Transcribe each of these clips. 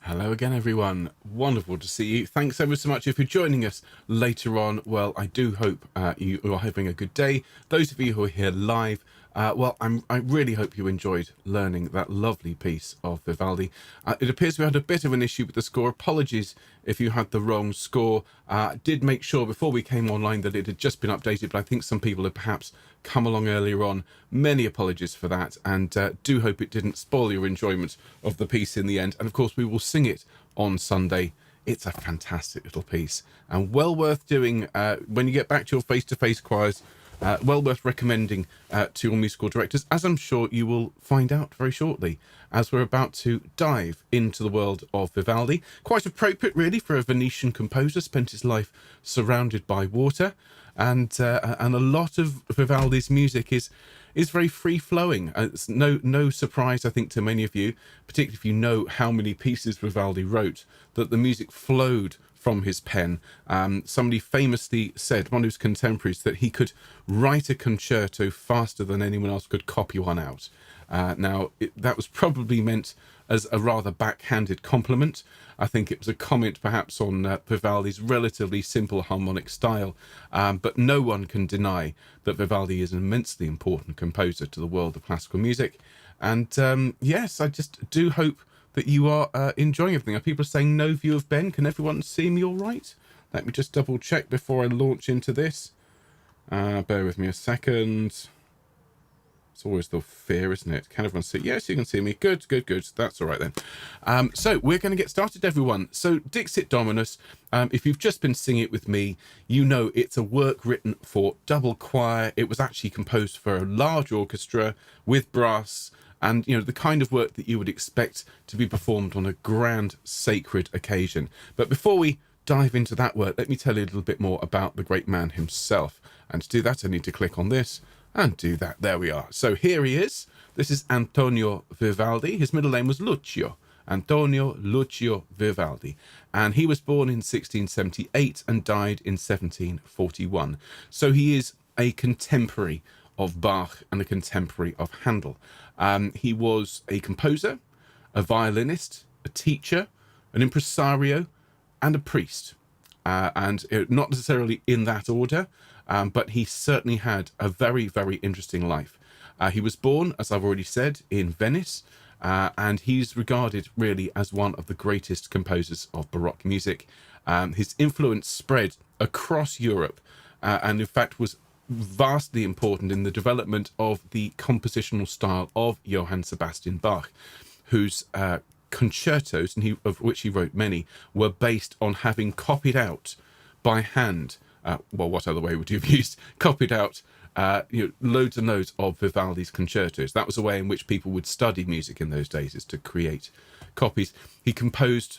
Hello again, everyone. Wonderful to see you. Thanks ever so much if you're joining us later on. Well, I do hope you are having a good day. Those of you who are here live, I really hope you enjoyed learning that lovely piece of Vivaldi. It appears we had a bit of an issue with the score. Apologies if you had the wrong score. Did make sure before we came online that it had just been updated, but I think some people had perhaps come along earlier on. Many apologies for that, and do hope it didn't spoil your enjoyment of the piece in the end. And of course, we will sing it on Sunday. It's a fantastic little piece and well worth doing when you get back to your face-to-face choirs. Well worth recommending to your musical directors, as I'm sure you will find out very shortly, as we're about to dive into the world of Vivaldi. Quite appropriate, really, for a Venetian composer, spent his life surrounded by water, and a lot of Vivaldi's music is very free-flowing. It's no surprise, I think, to many of you, particularly if you know how many pieces Vivaldi wrote, that the music flowed from his pen. Somebody famously said, one of his contemporaries, that he could write a concerto faster than anyone else could copy one out. That was probably meant as a rather backhanded compliment. I think it was a comment perhaps on Vivaldi's relatively simple harmonic style, but no one can deny that Vivaldi is an immensely important composer to the world of classical music. And yes, I just do hope that you are enjoying everything. Are people saying no view of Ben? Can everyone see me all right? Let me just double check before I launch into this. Bear with me a second. It's always the fear, isn't it? Can everyone see? Yes, you can see me. Good. That's all right then. So we're going to get started, everyone. So Dixit Dominus, if you've just been singing it with me, you know it's a work written for double choir. It was actually composed for a large orchestra with brass, and you know, the kind of work that you would expect to be performed on a grand sacred occasion. But before we dive into that work, let me tell you a little bit more about the great man himself. And to do that, I need to click on this and do that. There we are. So here he is. This is Antonio Vivaldi. His middle name was Lucio. Antonio Lucio Vivaldi. And he was born in 1678 and died in 1741. So he is a contemporary of Bach and a contemporary of Handel. He was a composer, a violinist, a teacher, an impresario, and a priest. And not necessarily in that order, but he certainly had a very, very interesting life. He was born, as I've already said, in Venice, and he's regarded really as one of the greatest composers of Baroque music. His influence spread across Europe, and in fact was vastly important in the development of the compositional style of Johann Sebastian Bach, whose concertos, and of which he wrote many, were based on having copied out by hand, what other way would you have used, copied out loads and loads of Vivaldi's concertos. That was a way in which people would study music in those days, is to create copies. He composed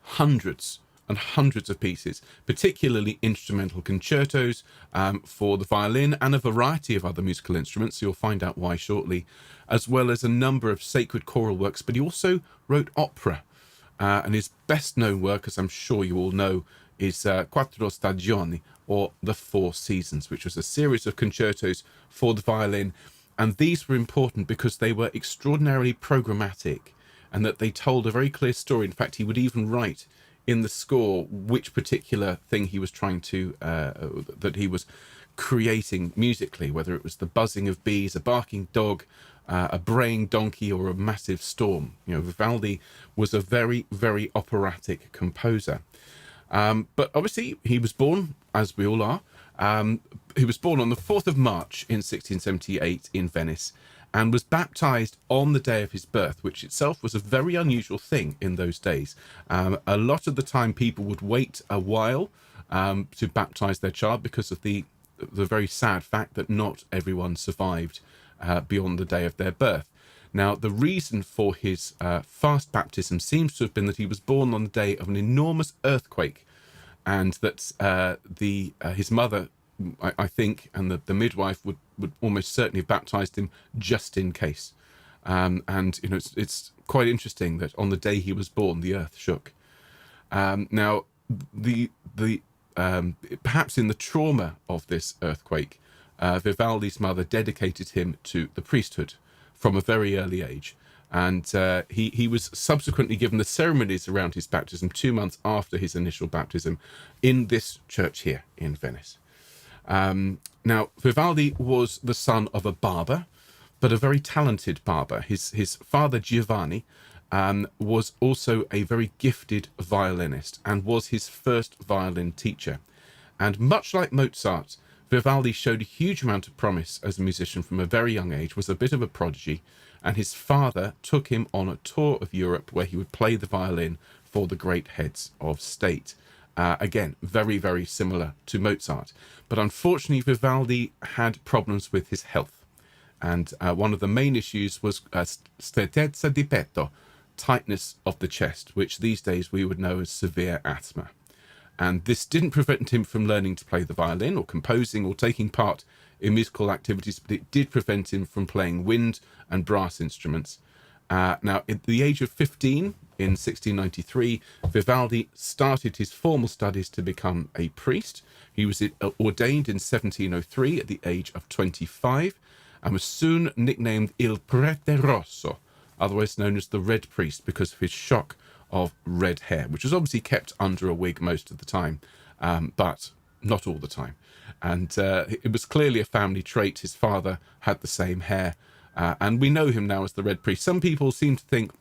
hundreds and hundreds of pieces, particularly instrumental concertos for the violin and a variety of other musical instruments. You'll find out why shortly, as well as a number of sacred choral works. But he also wrote opera, and his best known work, as I'm sure you all know, is Quattro Stagioni, or The Four Seasons, which was a series of concertos for the violin. And these were important because they were extraordinarily programmatic, and that they told a very clear story. In fact, he would even write in the score which particular thing he was trying to that he was creating musically, whether it was the buzzing of bees, a barking dog, a braying donkey, or a massive storm. You know, Vivaldi was a very, very operatic composer. But obviously he was born, as we all are, he was born on the 4th of March in 1678 in Venice, and was baptized on the day of his birth, which itself was a very unusual thing in those days. A lot of the time people would wait a while to baptize their child because of the very sad fact that not everyone survived beyond the day of their birth. Now, the reason for his fast baptism seems to have been that he was born on the day of an enormous earthquake, and that his mother, I think, and the midwife would almost certainly have baptized him just in case. And you know, it's quite interesting that on the day he was born, the earth shook. Now, perhaps in the trauma of this earthquake, Vivaldi's mother dedicated him to the priesthood from a very early age. And he was subsequently given the ceremonies around his baptism 2 months after his initial baptism in this church here in Venice. Now, Vivaldi was the son of a barber, but a very talented barber. His father, Giovanni, was also a very gifted violinist and was his first violin teacher. And much like Mozart, Vivaldi showed a huge amount of promise as a musician from a very young age, was a bit of a prodigy, and his father took him on a tour of Europe where he would play the violin for the great heads of state. Again, very, very similar to Mozart. But unfortunately, Vivaldi had problems with his health. And one of the main issues was strettezza di petto, tightness of the chest, which these days we would know as severe asthma. And this didn't prevent him from learning to play the violin or composing or taking part in musical activities, but it did prevent him from playing wind and brass instruments. Now, at the age of 15, in 1693, Vivaldi started his formal studies to become a priest. He was ordained in 1703 at the age of 25 and was soon nicknamed Il Prete Rosso, otherwise known as the Red Priest, because of his shock of red hair, which was obviously kept under a wig most of the time, but not all the time. And it was clearly a family trait. His father had the same hair, and we know him now as the Red Priest. Some people seem to think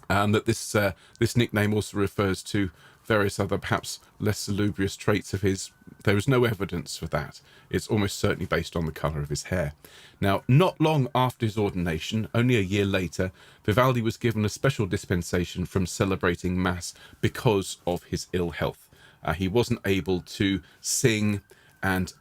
that this nickname also refers to various other perhaps less salubrious traits of his. There is no evidence for that. It's almost certainly based on the colour of his hair. Now, not long after his ordination, only a year later, Vivaldi was given a special dispensation from celebrating Mass because of his ill health. He wasn't able to sing and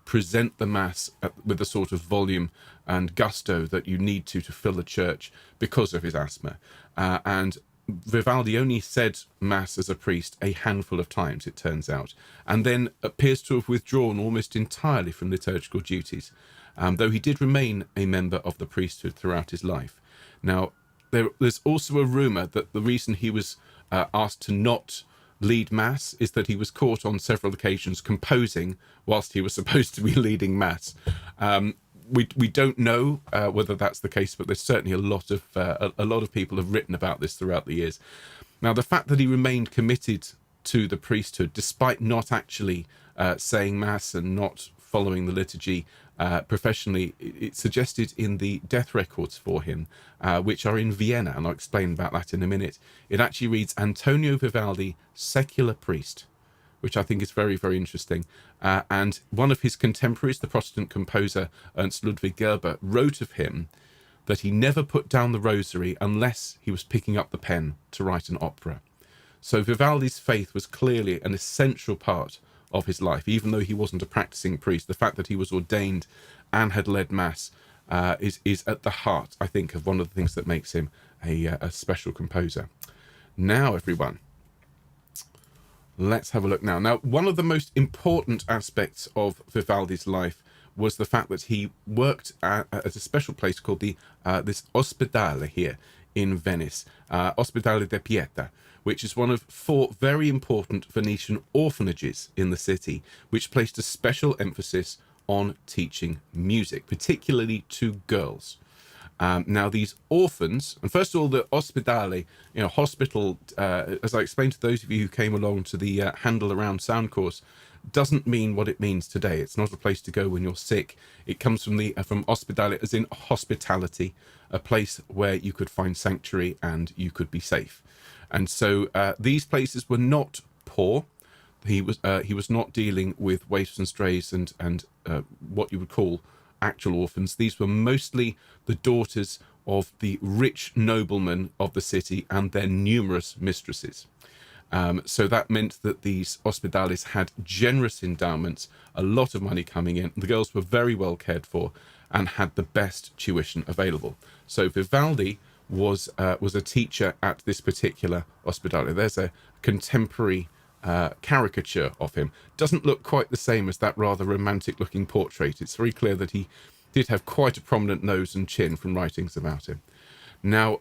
present the Mass with the sort of volume and gusto that you need to fill a church because of his asthma. And Vivaldi only said Mass as a priest a handful of times, it turns out, and then appears to have withdrawn almost entirely from liturgical duties, though he did remain a member of the priesthood throughout his life. Now, there's also a rumour that the reason he was asked to not lead Mass is that he was caught on several occasions composing whilst he was supposed to be leading Mass. We don't know whether that's the case, but there's certainly a lot of people have written about this throughout the years. Now, the fact that he remained committed to the priesthood, despite not actually saying Mass and not following the liturgy professionally, it's suggested in the death records for him, which are in Vienna, and I'll explain about that in a minute. It actually reads Antonio Vivaldi, secular priest, which I think is very, very interesting. And one of his contemporaries, the Protestant composer Ernst Ludwig Gerber, wrote of him that he never put down the rosary unless he was picking up the pen to write an opera. So Vivaldi's faith was clearly an essential part of his life, even though he wasn't a practicing priest. The fact that he was ordained and had led Mass is at the heart, I think, of one of the things that makes him a special composer. Now, everyone, let's have a look now. Now, one of the most important aspects of Vivaldi's life was the fact that he worked at a special place called this Ospedale here in Venice, Ospedale de Pieta, which is one of 4 very important Venetian orphanages in the city, which placed a special emphasis on teaching music, particularly to girls. Now, these orphans, and first of all, the Ospedale, hospital, as I explained to those of you who came along to the Handle Around sound course, doesn't mean what it means today. It's not a place to go when you're sick. It comes from from Ospedale, as in hospitality, a place where you could find sanctuary and you could be safe. And so these places were not poor. He was not dealing with waifs and strays and what you would call actual orphans. These were mostly the daughters of the rich noblemen of the city and their numerous mistresses. So that meant that these hospitales had generous endowments, a lot of money coming in. The girls were very well cared for and had the best tuition available. So Vivaldi was a teacher at this particular hospitale. There's a contemporary caricature of him. Doesn't look quite the same as that rather romantic looking portrait. It's very clear that he did have quite a prominent nose and chin from writings about him. Now,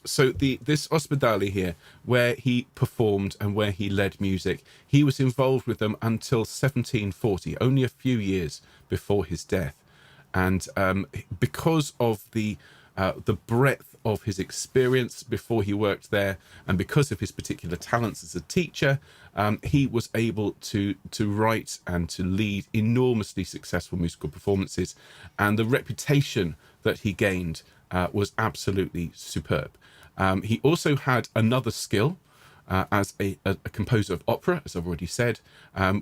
so this Ospedale here, where he performed and where he led music, he was involved with them until 1740, only a few years before his death. And because of the the breadth of his experience before he worked there, and because of his particular talents as a teacher, he was able to write and to lead enormously successful musical performances, and the reputation that he gained was absolutely superb. He also had another skill as a composer of opera, as I've already said,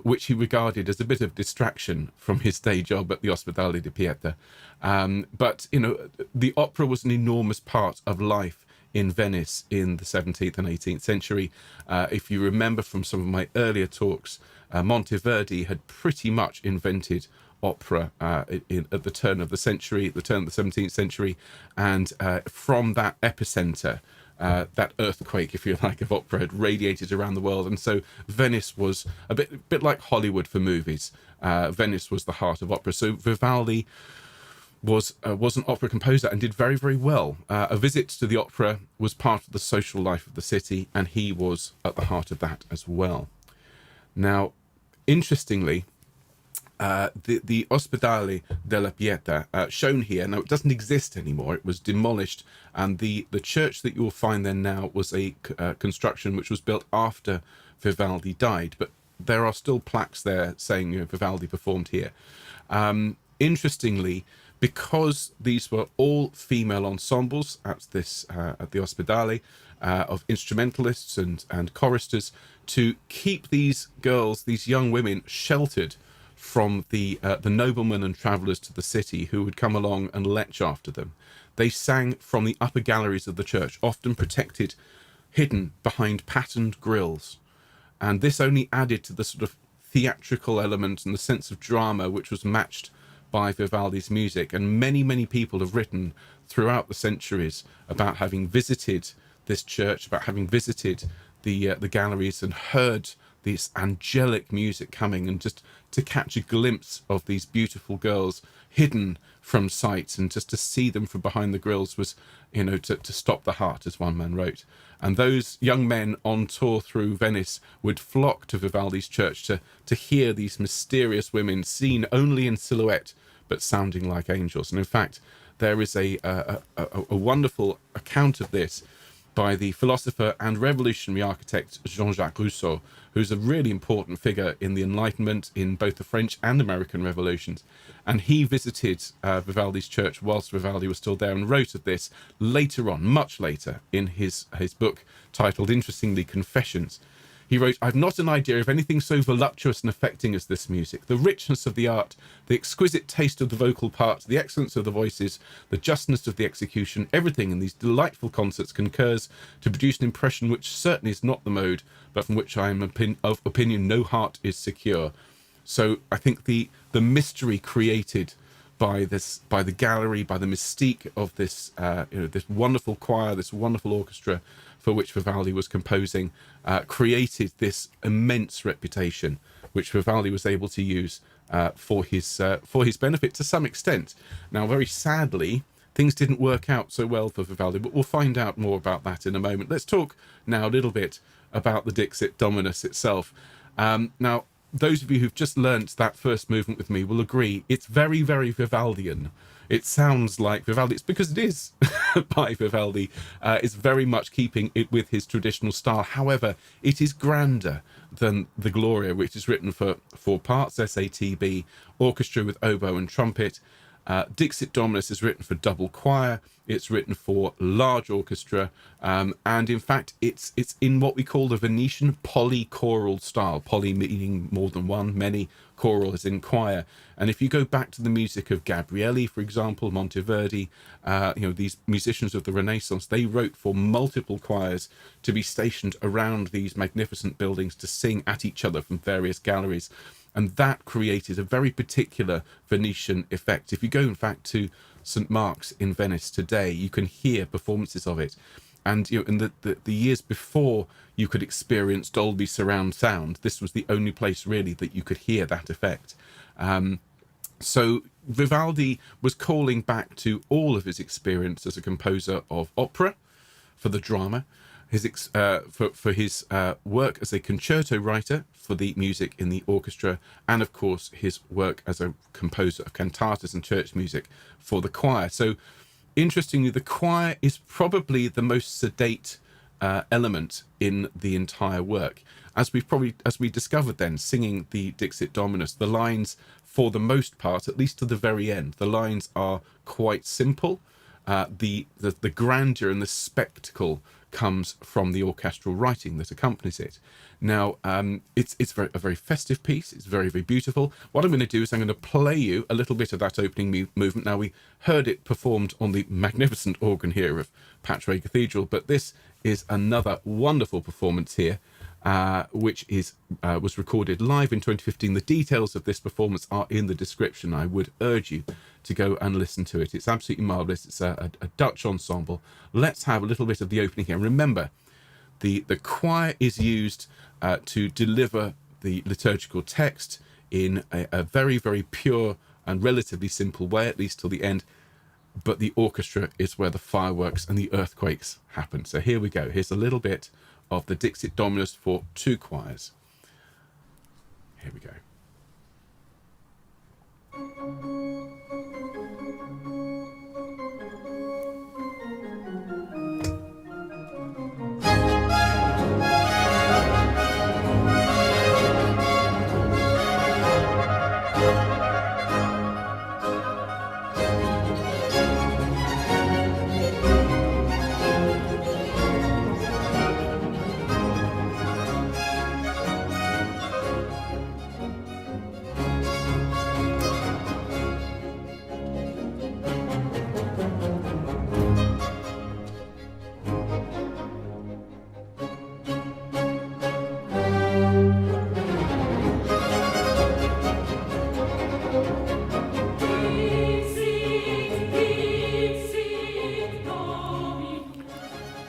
which he regarded as a bit of distraction from his day job at the Ospedale di Pieta. But, you know, the opera was an enormous part of life in Venice in the 17th and 18th century. If you remember from some of my earlier talks, Monteverdi had pretty much invented opera at the turn of the century, the turn of the 17th century, and from that epicenter, that earthquake, if you like, of opera had radiated around the world. And so Venice was a bit like Hollywood for movies. Venice was the heart of opera. So Vivaldi was an opera composer and did very, very well. A visit to the opera was part of the social life of the city, and he was at the heart of that as well. Now, interestingly, the Ospedale della Pieta, shown here, now it doesn't exist anymore. It was demolished, and the church that you will find there now was a construction which was built after Vivaldi died, but there are still plaques there saying, you know, Vivaldi performed here. Interestingly, because these were all female ensembles at the Ospedale, of instrumentalists and choristers, to keep these girls, these young women, sheltered from the noblemen and travellers to the city who would come along and lech after them, they sang from the upper galleries of the church, often protected, hidden behind patterned grills. And this only added to the sort of theatrical element and the sense of drama which was matched by Vivaldi's music. And many, many people have written throughout the centuries about having visited this church, about having visited the galleries and heard this angelic music coming, and just to catch a glimpse of these beautiful girls hidden from sight, and just to see them from behind the grills was, you know, to stop the heart, as one man wrote. And those young men on tour through Venice would flock to Vivaldi's church to hear these mysterious women seen only in silhouette but sounding like angels. And in fact, there is a wonderful account of this by the philosopher and revolutionary architect Jean-Jacques Rousseau, who's a really important figure in the Enlightenment, in both the French and American revolutions. And he visited Vivaldi's church whilst Vivaldi was still there, and wrote of this later on, much later, in his book titled, interestingly, Confessions. He wrote, "I've not an idea of anything so voluptuous and affecting as this music. The richness of the art, the exquisite taste of the vocal parts, the excellence of the voices, the justness of the execution, everything in these delightful concerts concurs to produce an impression which certainly is not the mode, but from which I am of opinion no heart is secure." So I think the mystery created by the gallery, by the mystique of this this wonderful choir, this wonderful orchestra for which Vivaldi was composing, created this immense reputation, which Vivaldi was able to use for his benefit to some extent. Now, very sadly, things didn't work out so well for Vivaldi, but we'll find out more about that in a moment. Let's talk now a little bit about the Dixit Dominus itself. Now, those of you who've just learnt that first movement with me will agree it's very, very Vivaldian. It sounds like Vivaldi. It's because it is by Vivaldi. It's very much keeping it with his traditional style. However, it is grander than the Gloria, which is written for 4 parts, SATB, orchestra with oboe and trumpet. Dixit Dominus is written for double choir. It's written for large orchestra, and in fact, it's in what we call the Venetian polychoral style. Poly meaning more than one, many. Choral is in choir. And if you go back to the music of Gabrielli, for example, Monteverdi, these musicians of the Renaissance, they wrote for multiple choirs to be stationed around these magnificent buildings to sing at each other from various galleries. And that created a very particular Venetian effect. If you go, in fact, to St. Mark's in Venice today, you can hear performances of it. And in the years before you could experience Dolby surround sound, this was the only place really that you could hear that effect. So Vivaldi was calling back to all of his experience as a composer of opera for the drama, for his work as a concerto writer for the music in the orchestra, and of course his work as a composer of cantatas and church music for the choir. So interestingly, the choir is probably the most sedate element in the entire work. As we discovered then, singing the Dixit Dominus, the lines, for the most part, at least to the very end, the lines are quite simple. The grandeur and the spectacle comes from the orchestral writing that accompanies it. Now, it's a very festive piece. It's very, very beautiful. What I'm going to do is I'm going to play you a little bit of that opening movement. Now, we heard it performed on the magnificent organ here of Patrae Cathedral, but this is another wonderful performance here, which was recorded live in 2015. The details of this performance are in the description. I would urge you to go and listen to it. It's absolutely marvellous. It's a Dutch ensemble. Let's have a little bit of the opening here. Remember, the choir is used to deliver the liturgical text in a very, very pure and relatively simple way, at least till the end. But the orchestra is where the fireworks and the earthquakes happen. So here we go. Here's a little bit of the Dixit Dominus for two choirs. Here we go.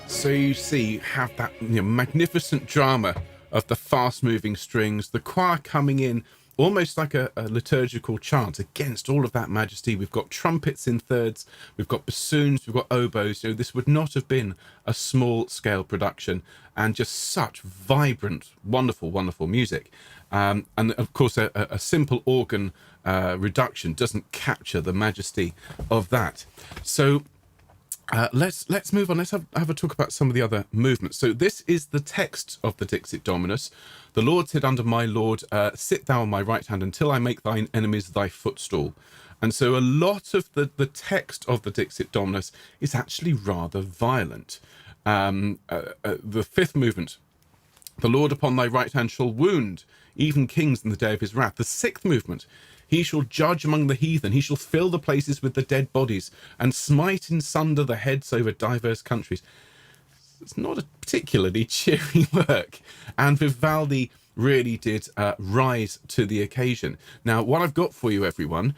So you see, have that magnificent drama of the fast-moving strings, the choir coming in almost like a liturgical chant against all of that majesty. We've got trumpets in thirds, we've got bassoons, we've got oboes. This would not have been a small-scale production, and just such vibrant, wonderful, wonderful music. And of course, a simple organ reduction doesn't capture the majesty of that. So let's move on. Let's have a talk about some of the other movements. So this is the text of the Dixit Dominus. The Lord said unto my Lord, sit thou on my right hand until I make thine enemies thy footstool. And so a lot of the text of the Dixit Dominus is actually rather violent. The fifth movement, the Lord upon thy right hand shall wound even kings in the day of his wrath. The sixth movement, he shall judge among the heathen. He shall fill the places with the dead bodies and smite in sunder the heads over diverse countries. It's not a particularly cheery work. And Vivaldi really did rise to the occasion. Now, what I've got for you, everyone,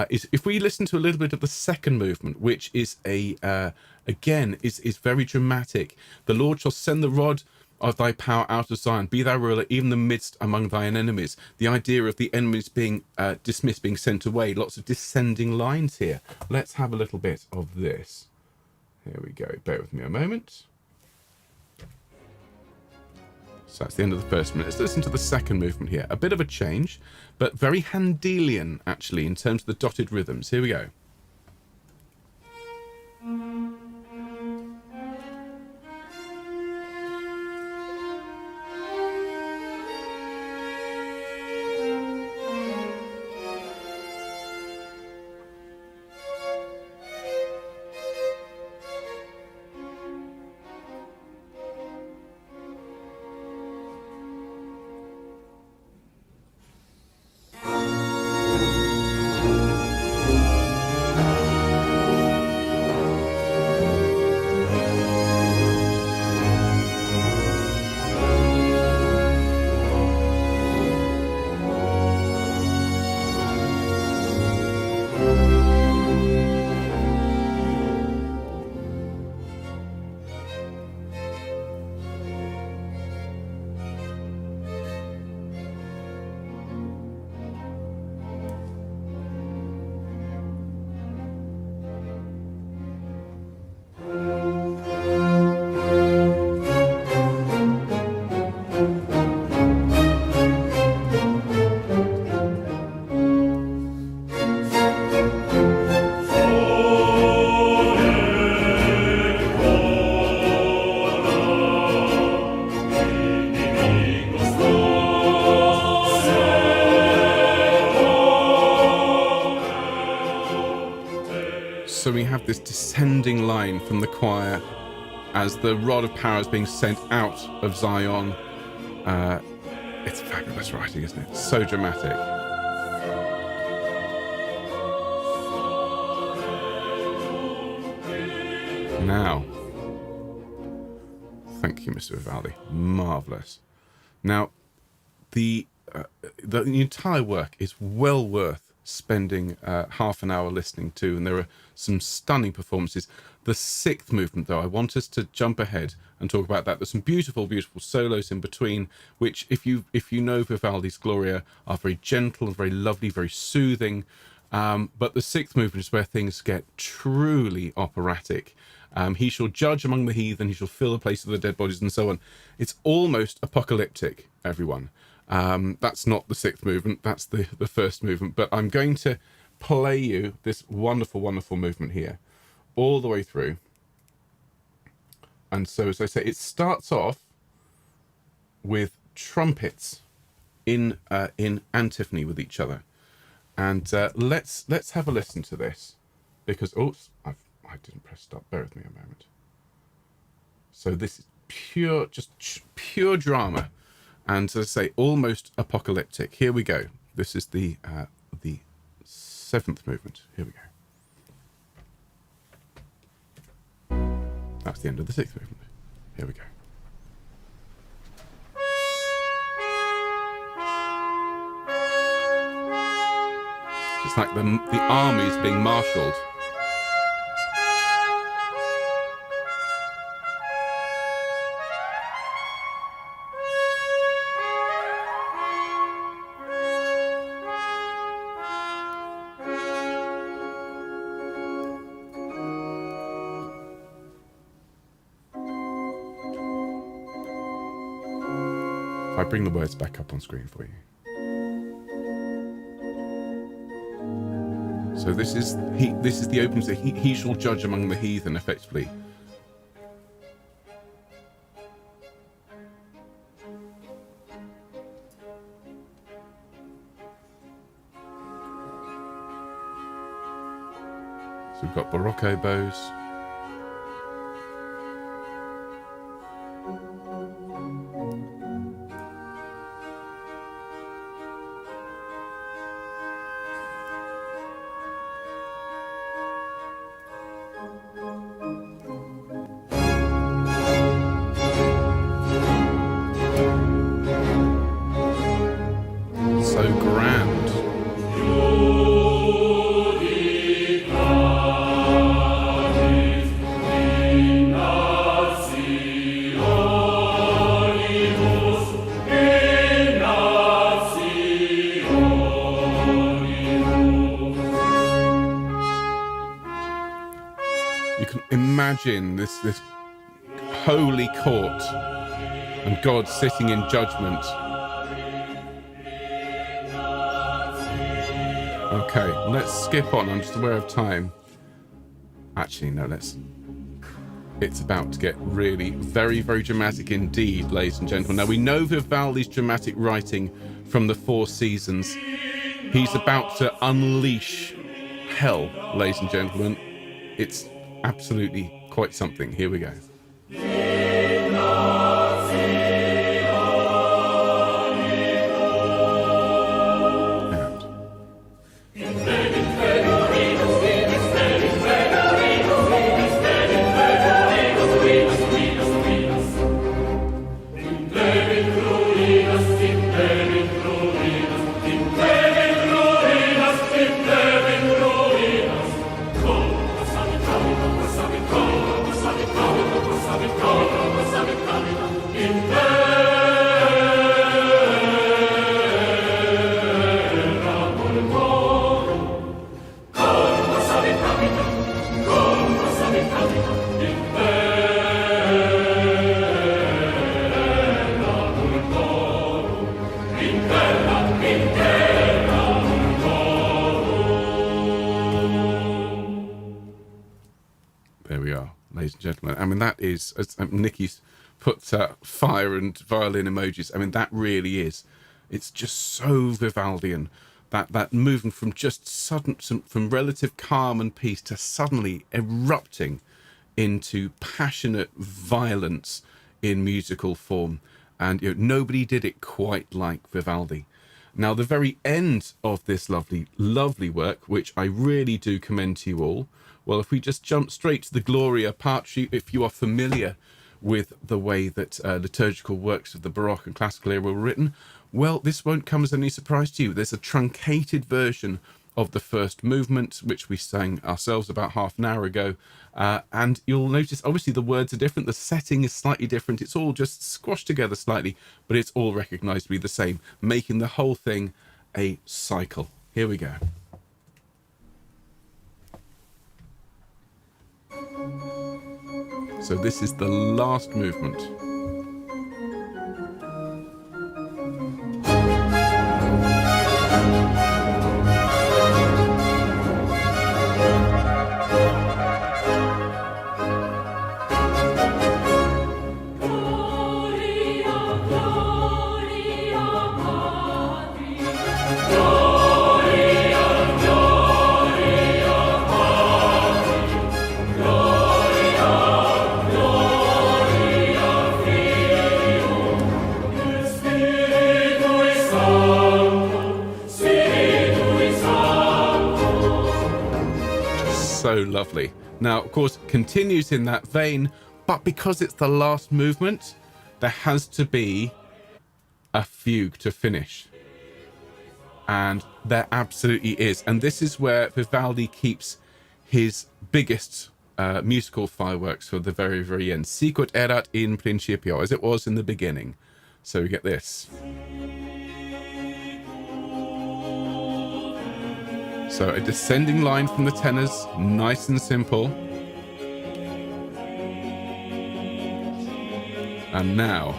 is if we listen to a little bit of the second movement, which is again, is very dramatic. The Lord shall send the rod of thy power out of Zion, be thou ruler even the midst among thine enemies. The idea of the enemies being dismissed, being sent away, lots of descending lines here. Let's have a little bit of this. Here we go, bear with me a moment. So that's the end of the first minute. Let's listen to the second movement here. A bit of a change, but very Handelian actually in terms of the dotted rhythms. Here we go. So we have this descending line from the choir as the rod of power is being sent out of Zion. It's fabulous writing, isn't it? So dramatic. Now, thank you, Mr. Vivaldi. Marvellous. Now, the entire work is well worth spending half an hour listening to, and there are some stunning performances. The sixth movement, though, I want us to jump ahead and talk about that. There's some beautiful, beautiful solos in between, which, if you know Vivaldi's Gloria, are very gentle and very lovely, very soothing. But the sixth movement is where things get truly operatic. He shall judge among the heathen, he shall fill the place of the dead bodies, and so on. It's almost apocalyptic, everyone. That's not the sixth movement, that's the first movement. But I'm going to play you this wonderful, wonderful movement here, all the way through. And so, as I say, it starts off with trumpets in antiphony with each other. And let's have a listen to this, because I didn't press stop. Bear with me a moment. So this is pure drama, and as I say, almost apocalyptic. Here we go. This is the seventh movement. Here we go. That's the end of the sixth movement. Here we go. It's like the armies being marshalled. I bring the words back up on screen for you. So this is the opening. So he shall judge among the heathen, effectively. So we've got Barocco bows. Imagine this holy court and God sitting in judgment. Okay, let's skip on. I'm just aware of time. Actually, no, it's about to get really very, very dramatic indeed, ladies and gentlemen. Now, we know Vivaldi's dramatic writing from the Four Seasons. He's about to unleash hell, ladies and gentlemen. It's absolutely quite something. Here we go. Gentlemen, I mean, that is, as Nikki's put fire and violin emojis. I mean, that really is, it's just so Vivaldian. that moving from just from relative calm and peace to suddenly erupting into passionate violence in musical form. And nobody did it quite like Vivaldi. Now, the very end of this lovely, lovely work, which I really do commend to you all, well, if we just jump straight to the Gloria Patri, if you are familiar with the way that liturgical works of the Baroque and Classical era were written, well, this won't come as any surprise to you. There's a truncated version of the first movement, which we sang ourselves about half an hour ago. And you'll notice, obviously, the words are different. The setting is slightly different. It's all just squashed together slightly, but it's all recognized to be the same, making the whole thing a cycle. Here we go. So this is the last movement. So lovely. Now, of course, continues in that vein, but because it's the last movement, there has to be a fugue to finish. And there absolutely is. And this is where Vivaldi keeps his biggest musical fireworks for the very, very end. Sicut erat in principio, as it was in the beginning. So we get this. So a descending line from the tenors, nice and simple. And now.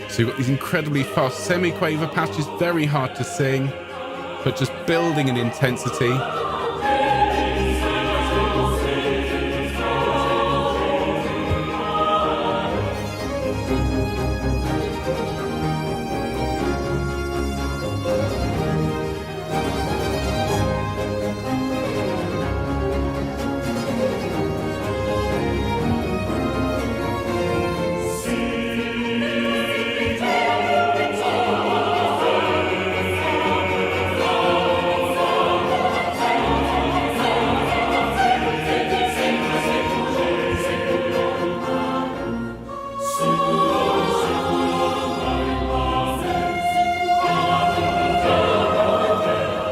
So you've got these incredibly fast semi-quaver patches, very hard to sing, but just building in intensity.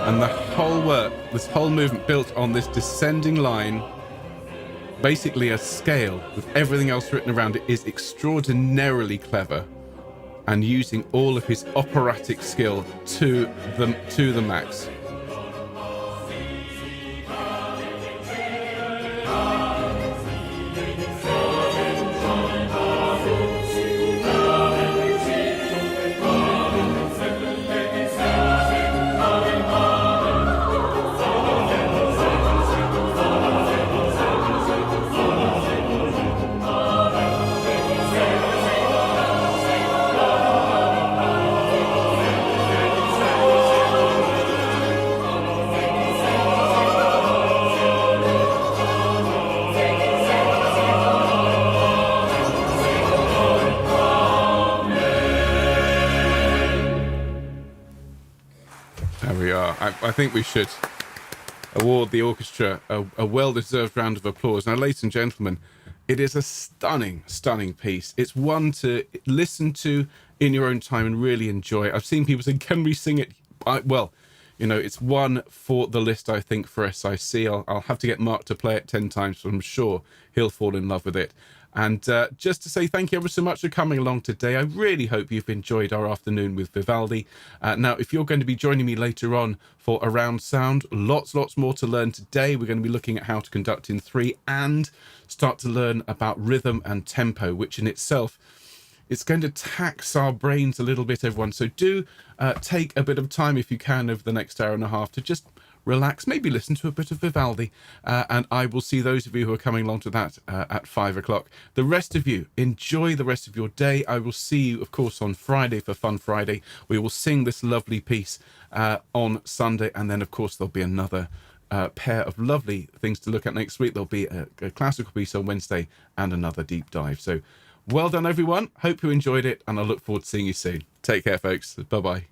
And the whole work, this whole movement built on this descending line, basically a scale with everything else written around it, is extraordinarily clever and using all of his operatic skill to the max. I think we should award the orchestra a well-deserved round of applause. Now, ladies and gentlemen, it is a stunning, stunning piece. It's one to listen to in your own time and really enjoy. I've seen people say, can we sing it? Well, You know, it's one for the list, I think, for SIC. I'll have to get Mark to play it 10 times, so I'm sure he'll fall in love with it. And just to say thank you ever so much for coming along today. I really hope you've enjoyed our afternoon with Vivaldi. Now, if you're going to be joining me later on for Around Sound, lots more to learn today. We're going to be looking at how to conduct in 3 and start to learn about rhythm and tempo, which in itself, it's going to tax our brains a little bit, everyone. So do take a bit of time, if you can, over the next hour and a half to just relax, maybe listen to a bit of Vivaldi, and I will see those of you who are coming along to that at 5 o'clock. The rest of you, enjoy the rest of your day. I will see you, of course, on Friday for Fun Friday. We will sing this lovely piece on Sunday, and then, of course, there'll be another pair of lovely things to look at next week. There'll be a classical piece on Wednesday and another deep dive. So well done, everyone. Hope you enjoyed it, and I look forward to seeing you soon. Take care, folks. Bye-bye.